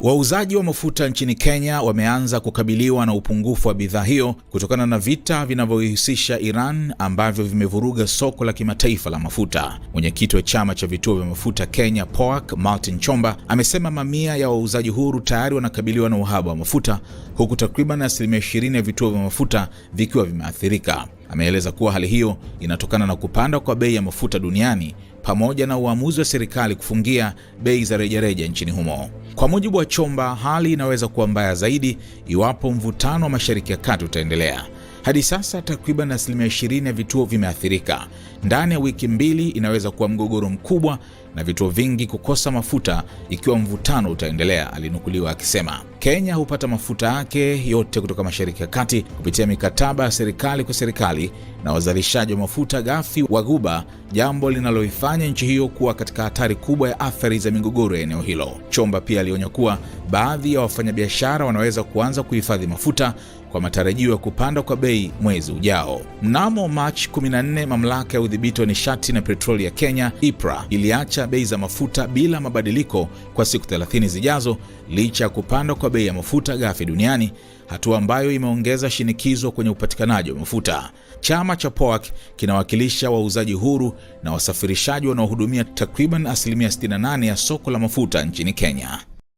Wauzaji wa mafuta nchini Kenya wameanza kukabiliwa na upungufu wa bidhaa hiyo kutokana na vita vinavyohusisha Iran ambavyo vimevuruga soko la kimataifa la mafuta. Mwenyekiti wa chama cha vituo vya mafuta Kenya POAC, Martin Chomba, amesema mamia ya wauzaji huru tayari wanakabiliwa na uhaba wa mafuta, huku takriban 20% ya vituo vya mafuta vikiwa vimeathirika. Ameeleza kuwa hali hiyo inatokana na kupanda kwa bei ya mafuta duniani pamoja na uamuzi wa serikali kufungia bei za rejareja nchini humo. Kwa mujibu wa Chomba, hali inaweza kuwa mbaya zaidi iwapo mvutano wa Mashariki ya Kati utaendelea. Hadi sasa takriban 20% ya vituo vimeathirika. Ndani ya wiki mbili inaweza kuwa mgogoro mkubwa na vituo vingi kukosa mafuta ikiwa mvutano utaendelea, alinukuliwa akisema. Kenya hupata mafuta yake yote kutoka Mashariki ya Kati kupitia mikataba ya serikali kwa serikali na wazalishaji wa mafuta ghafi wa Ghuba, jambo linaloifanya nchi hiyo kuwa katika hatari kubwa ya athari za migogoro ya eneo hilo. Chomba pia alionya kuwa baadhi ya wafanyabiashara wanaweza kuanza kuhifadhi mafuta kwa matarajio ya kupanda kwa bei mwezi ujao. Mnamo Machi 14, mamlaka ya udhibiti wa nishati na petroli ya Kenya EPRA iliacha bei za mafuta bila mabadiliko kwa siku 30 zijazo licha ya kupanda kwa bei ya mafuta ghafi duniani, hatua ambayo imeongeza shinikizo kwenye upatikanaji wa mafuta. Chama cha POAC kinawakilisha wauzaji huru na wasafirishaji wanaohudumia takriban 68% ya soko la mafuta nchini Kenya.